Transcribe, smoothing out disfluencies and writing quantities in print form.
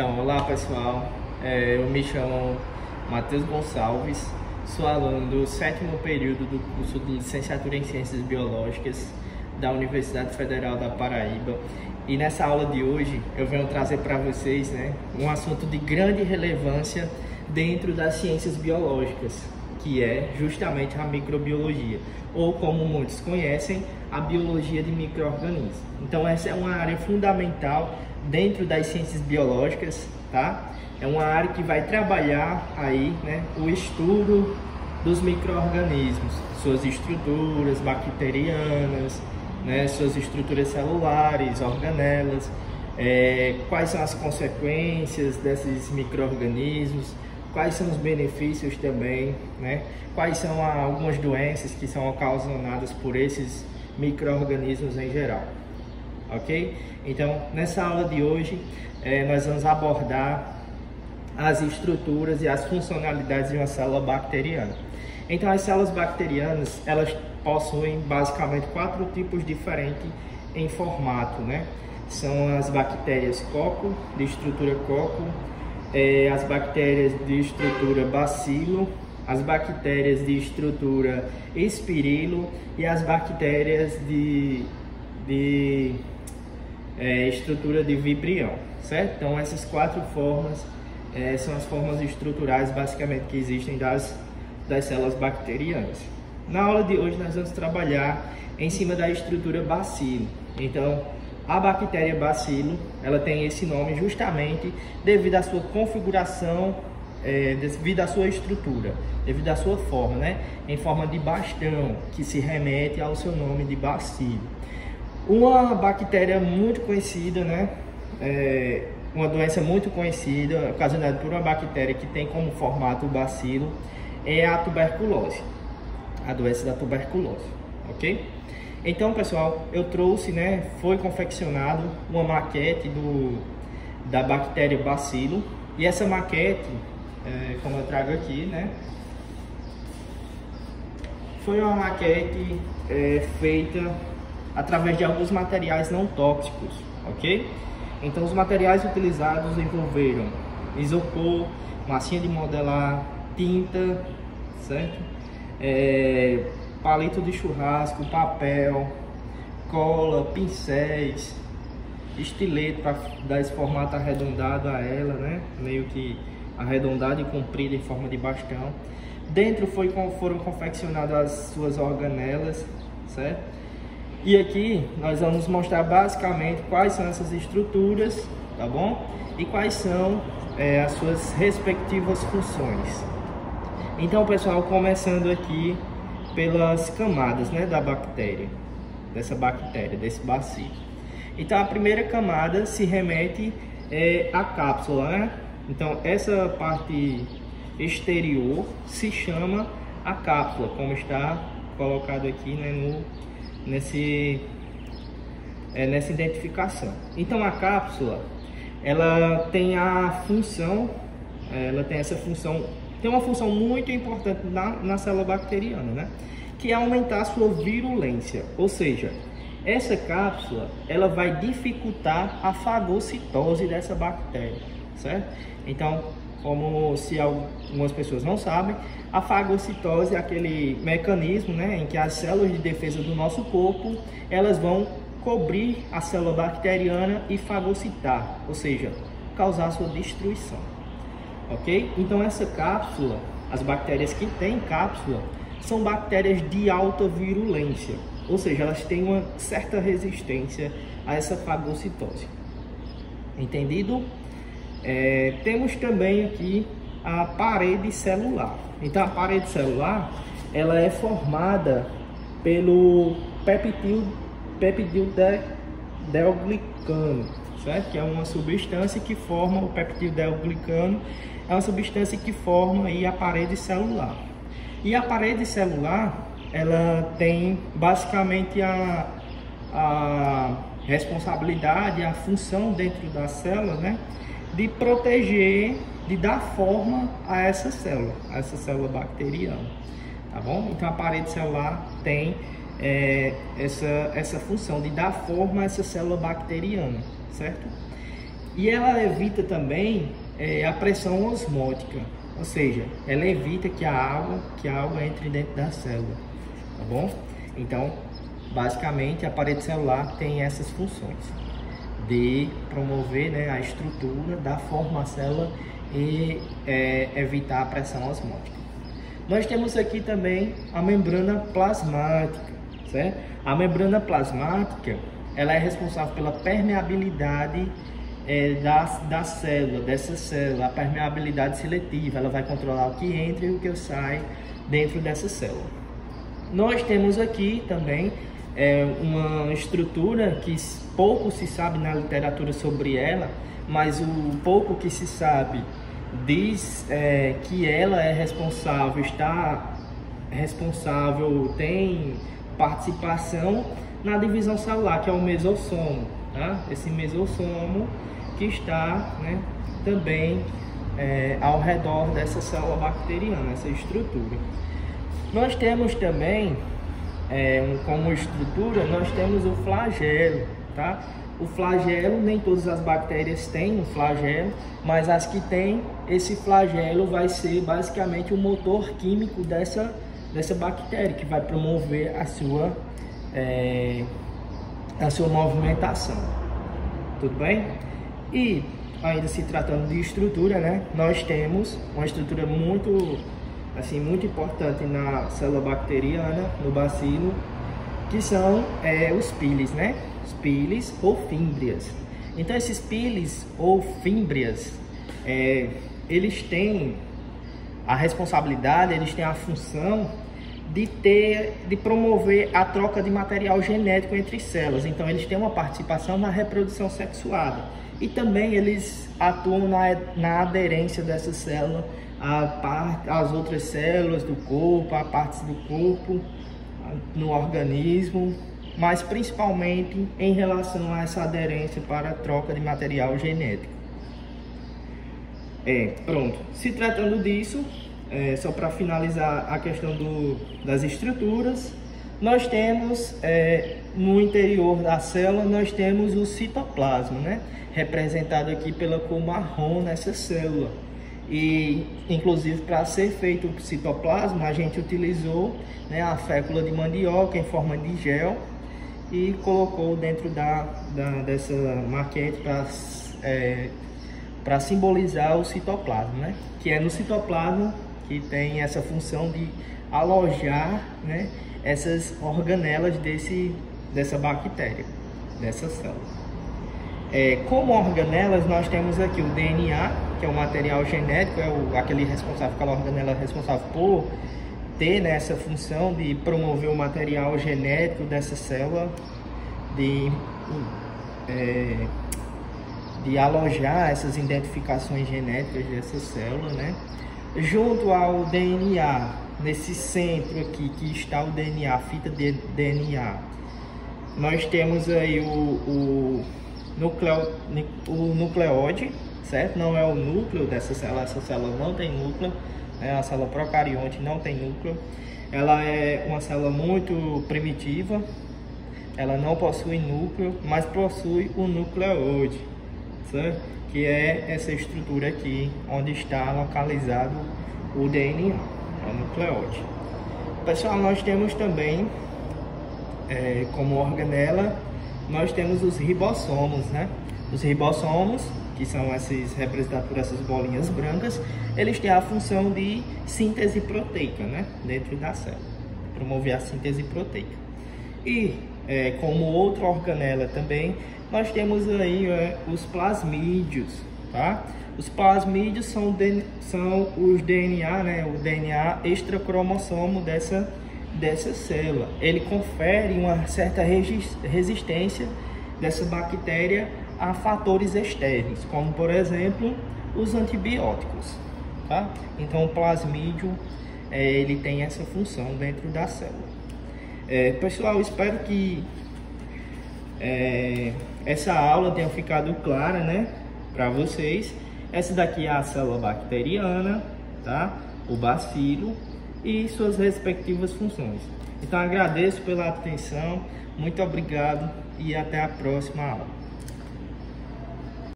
Então, olá pessoal, eu me chamo Matheus Gonçalves, sou aluno do 7º período do curso de Licenciatura em Ciências Biológicas da Universidade Federal da Paraíba. E nessa aula de hoje eu venho trazer para vocês um assunto de grande relevância dentro das ciências biológicas, que é justamente a microbiologia, ou como muitos conhecem, a biologia de micro-organismos. Então essa é uma área fundamental dentro das ciências biológicas, tá? É uma área que vai trabalhar aí, o estudo dos micro-organismos, suas estruturas bacterianas, suas estruturas celulares, organelas, quais são as consequências desses micro-organismos, quais são os benefícios também, quais são algumas doenças que são ocasionadas por esses micro-organismos em geral, ok? Então, nessa aula de hoje, nós vamos abordar as estruturas e as funcionalidades de uma célula bacteriana. Então, as células bacterianas, elas possuem basicamente 4 tipos diferentes em formato, São as bactérias coco, de estrutura coco, as bactérias de estrutura bacilo, as bactérias de estrutura espirilo e as bactérias de estrutura de vibrião, certo? Então essas 4 formas são as formas estruturais basicamente que existem das células bacterianas. Na aula de hoje nós vamos trabalhar em cima da estrutura bacilo. Então a bactéria bacilo, ela tem esse nome justamente devido à sua configuração, devido à sua estrutura, devido à sua forma, em forma de bastão, que se remete ao seu nome de bacilo. Uma bactéria muito conhecida, uma doença muito conhecida, ocasionada por uma bactéria que tem como formato o bacilo, é a tuberculose, a doença da tuberculose, ok? Então, pessoal, eu trouxe, foi confeccionado uma maquete da bactéria bacilo, e essa maquete, como eu trago aqui, foi uma maquete feita através de alguns materiais não tóxicos, ok? Então, os materiais utilizados envolveram isopor, massinha de modelar, tinta, certo? Palito de churrasco, papel, cola, pincéis, estilete para dar esse formato arredondado a ela, meio que arredondado e comprido em forma de bastão. Dentro foram confeccionadas as suas organelas, certo? E aqui nós vamos mostrar basicamente quais são essas estruturas, tá bom? E quais são as suas respectivas funções. Então, pessoal, começando aqui pelas camadas, da bactéria, desse bacilo. Então, a primeira camada se remete à cápsula, Então, essa parte exterior se chama a cápsula, como está colocado aqui, nessa identificação. Então, a cápsula, ela tem a função, tem uma função muito importante na célula bacteriana, que é aumentar a sua virulência, ou seja, essa cápsula, ela vai dificultar a fagocitose dessa bactéria, certo? Então, como se algumas pessoas não sabem, a fagocitose é aquele mecanismo, em que as células de defesa do nosso corpo, elas vão cobrir a célula bacteriana e fagocitar, ou seja, causar a sua destruição. Ok? Então essa cápsula, as bactérias que têm cápsula, são bactérias de alta virulência, ou seja, elas têm uma certa resistência a essa fagocitose. Entendido? Temos também aqui a parede celular. Então a parede celular, ela é formada pelo peptidoglicano, certo? Que é uma substância que forma o peptidoglicano, é uma substância que forma aí a parede celular. E a parede celular, ela tem basicamente a responsabilidade, a função dentro da célula, de proteger, de dar forma a essa célula bacteriana, tá bom? Então a parede celular tem essa função de dar forma a essa célula bacteriana, certo? E ela evita também a pressão osmótica, ou seja, ela evita que a água entre dentro da célula, tá bom? Então, basicamente, a parede celular tem essas funções de promover, né, a estrutura da forma célula e evitar a pressão osmótica. Nós temos aqui também a membrana plasmática, certo? A membrana plasmática, ela é responsável pela permeabilidade da célula, dessa célula, a permeabilidade seletiva. Ela vai controlar o que entra e o que sai dentro dessa célula. Nós temos aqui também uma estrutura que pouco se sabe na literatura sobre ela, mas o pouco que se sabe diz que ela é responsável, tem participação na divisão celular, que é o mesossomo, tá? Esse mesossomo que está, né, também ao redor dessa célula bacteriana, essa estrutura. Nós temos também, como estrutura, nós temos o flagelo, tá? O flagelo, nem todas as bactérias têm um flagelo, mas as que têm, esse flagelo vai ser basicamente o motor químico dessa bactéria, que vai promover a sua movimentação. Tudo bem? E ainda se tratando de estrutura, né, nós temos uma estrutura muito importante na célula bacteriana, no bacilo, que são os pílis, né? Os pílis ou fímbrias. Então esses pílis ou fímbrias, eles têm a responsabilidade, eles têm a função de promover a troca de material genético entre células. Então eles têm uma participação na reprodução sexuada e também eles atuam na aderência dessa célula às outras células do corpo, a partes do corpo, no organismo, mas principalmente em relação a essa aderência para a troca de material genético. Pronto. Se tratando disso, só para finalizar a questão das estruturas, nós temos no interior da célula, nós temos o citoplasma, né? Representado aqui pela cor marrom nessa célula. E inclusive para ser feito o citoplasma, a gente utilizou, né, a fécula de mandioca em forma de gel e colocou dentro dessa maquete para simbolizar o citoplasma, né? Que é no citoplasma que tem essa função de alojar, né, essas organelas dessa bactéria, dessa célula. Como organelas, nós temos aqui o DNA, que é o material genético, aquela organela responsável por ter, né, essa função de promover o material genético dessa célula, de alojar essas identificações genéticas dessa célula, né? Junto ao DNA, nesse centro aqui que está o DNA, a fita de DNA, nós temos aí o nucleóide, certo? Não é o núcleo dessa célula, essa célula não tem núcleo, né? A célula procarionte não tem núcleo, ela é uma célula muito primitiva, ela não possui núcleo, mas possui o nucleóide, certo? Que é essa estrutura aqui, onde está localizado o DNA, o nucleóide. Pessoal, nós temos também, como organela, nós temos os ribossomos, né? Os ribossomos, que são representados por essas bolinhas brancas, eles têm a função de síntese proteica, né? Dentro da célula, promover a síntese proteica. E, como outra organela também, nós temos aí os plasmídeos, tá? Os plasmídeos são os DNA, né? O DNA extracromossomo dessa célula. Ele confere uma certa resistência dessa bactéria a fatores externos, como por exemplo os antibióticos, tá? Então o plasmídio ele tem essa função dentro da célula. Pessoal, espero que essa aula tenha ficado clara, né, para vocês. Essa daqui é a célula bacteriana, tá? O bacilo e suas respectivas funções. Então agradeço pela atenção, muito obrigado e até a próxima aula.